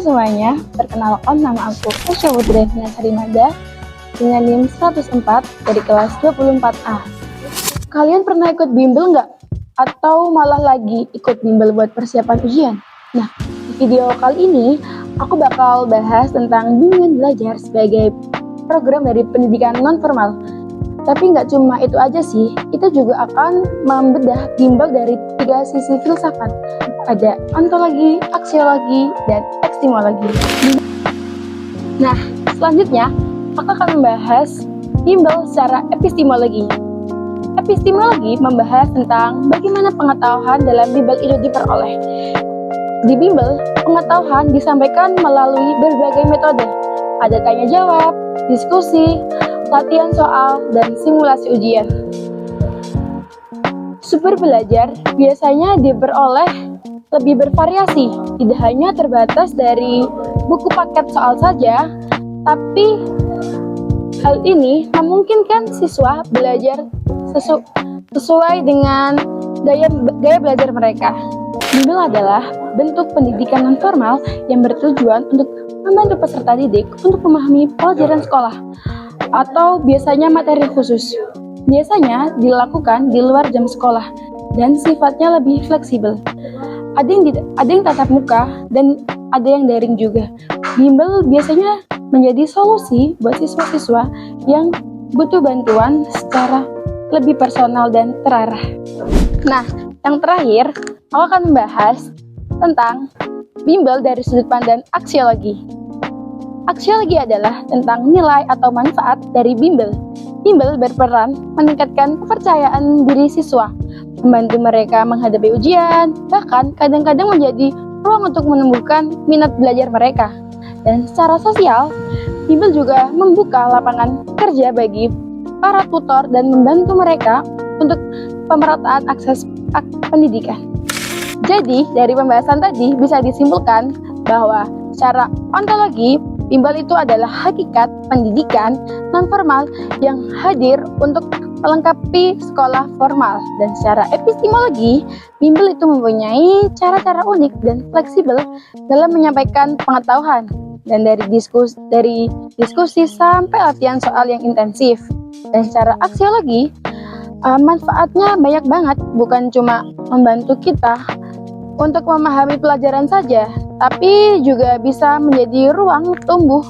semuanya, perkenalkan nama aku Tasya Wudrahina Sarimada dengan NIM 104 dari kelas 24A. Kalian pernah ikut bimbel nggak? Atau malah lagi ikut bimbel buat persiapan ujian? Nah, di video kali ini aku bakal bahas tentang bimbingan belajar sebagai program dari pendidikan non-formal. Tapi nggak cuma itu aja sih, kita juga akan membedah bimbel dari 3 sisi filsafat. Ada ontologi, aksiologi, dan epistemologi. Nah, selanjutnya aku akan membahas bimbel secara epistemologi. Epistemologi membahas tentang bagaimana pengetahuan dalam bimbel itu diperoleh. Di bimbel, pengetahuan disampaikan melalui berbagai metode. Ada tanya jawab, diskusi, latihan soal, dan simulasi ujian. Sumber belajar biasanya diperoleh lebih bervariasi, tidak hanya terbatas dari buku paket soal saja, tapi hal ini memungkinkan siswa belajar sesuai dengan gaya belajar mereka. Bimbel adalah bentuk pendidikan non-formal yang bertujuan untuk membantu peserta didik untuk memahami pelajaran sekolah atau biasanya materi khusus. Biasanya dilakukan di luar jam sekolah dan sifatnya lebih fleksibel. Ada yang tatap muka dan ada yang daring juga. Bimbel biasanya menjadi solusi buat siswa-siswa yang butuh bantuan secara lebih personal dan terarah. Nah, yang terakhir, aku akan membahas tentang bimbel dari sudut pandang aksiologi. Aksiologi adalah tentang nilai atau manfaat dari bimbel. Bimbel berperan meningkatkan kepercayaan diri siswa, membantu mereka menghadapi ujian, bahkan kadang-kadang menjadi ruang untuk menumbuhkan minat belajar mereka. Dan secara sosial, bimbel juga membuka lapangan kerja bagi para tutor dan membantu mereka untuk pemerataan akses pendidikan. Jadi, dari pembahasan tadi bisa disimpulkan bahwa secara ontologi, bimbel itu adalah hakikat pendidikan non-formal yang hadir untuk melengkapi sekolah formal. Dan secara epistemologi, bimbel itu mempunyai cara-cara unik dan fleksibel dalam menyampaikan pengetahuan. Dan dari diskusi sampai latihan soal yang intensif. Dan secara aksiologi, manfaatnya banyak banget, bukan cuma membantu kita untuk memahami pelajaran saja, tapi juga bisa menjadi ruang tumbuh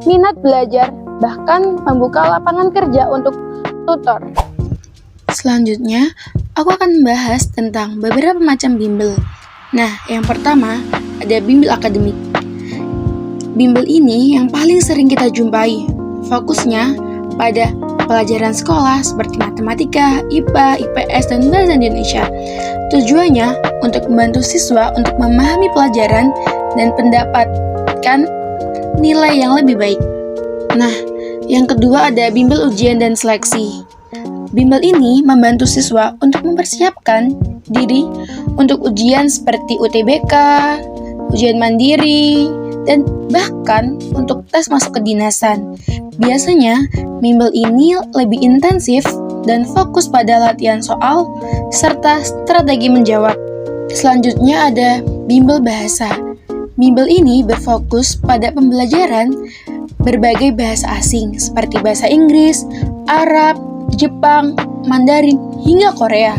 minat belajar, bahkan membuka lapangan kerja untuk tutor. Selanjutnya, aku akan membahas tentang beberapa macam bimbel. Nah, yang pertama ada bimbel akademik. Bimbel ini yang paling sering kita jumpai. Fokusnya pada pelajaran sekolah seperti matematika, IPA, IPS, dan bahasa Indonesia. Tujuannya untuk membantu siswa untuk memahami pelajaran dan mendapatkan nilai yang lebih baik. Nah, yang kedua ada bimbel ujian dan seleksi. Bimbel ini membantu siswa untuk mempersiapkan diri untuk ujian seperti UTBK, ujian mandiri, dan bahkan untuk tes masuk kedinasan. Biasanya, bimbel ini lebih intensif dan fokus pada latihan soal serta strategi menjawab. Selanjutnya ada bimbel bahasa. Bimbel ini berfokus pada pembelajaran berbagai bahasa asing seperti bahasa Inggris, Arab, Jepang, Mandarin, hingga Korea.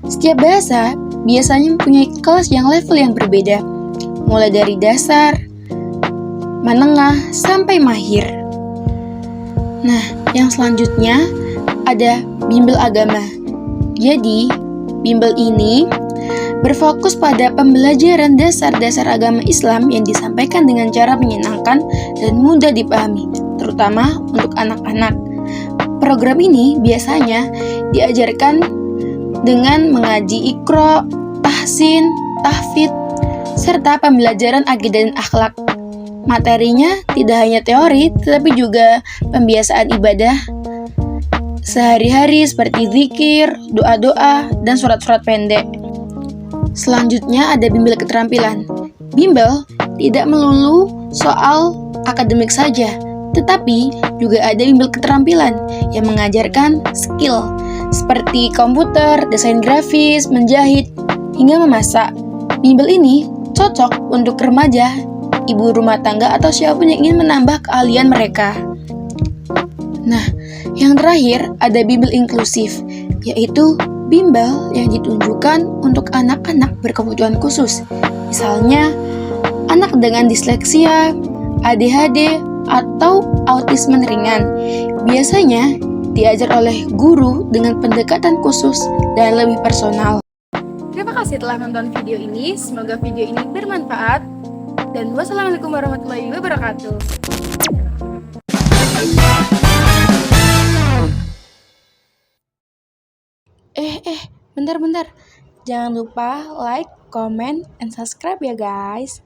Setiap bahasa biasanya mempunyai kelas yang level yang berbeda, mulai dari dasar, menengah, sampai mahir. Nah, yang selanjutnya ada bimbel agama. Jadi, bimbel ini berfokus pada pembelajaran dasar-dasar agama Islam yang disampaikan dengan cara menyenangkan dan mudah dipahami, terutama untuk anak-anak. Program ini biasanya diajarkan dengan mengaji Iqra, Tahsin, Tahfidz, serta pembelajaran akidah dan akhlak. Materinya tidak hanya teori, tetapi juga pembiasaan ibadah sehari-hari seperti zikir, doa-doa, dan surat-surat pendek. Selanjutnya ada bimbel keterampilan. Bimbel tidak melulu soal akademik saja, tetapi juga ada bimbel keterampilan yang mengajarkan skill seperti komputer, desain grafis, menjahit, hingga memasak. Bimbel ini cocok untuk remaja ibu rumah tangga atau siapapun yang ingin menambah keahlian mereka. Nah, yang terakhir ada bimbel inklusif, yaitu bimbel yang ditunjukkan untuk anak-anak berkebutuhan khusus. Misalnya, anak dengan disleksia, ADHD, atau autisme ringan. Biasanya diajar oleh guru dengan pendekatan khusus dan lebih personal. Terima kasih telah menonton video ini. Semoga video ini bermanfaat. Dan wassalamualaikum warahmatullahi wabarakatuh. Bentar. Jangan lupa like, comment, and subscribe ya guys.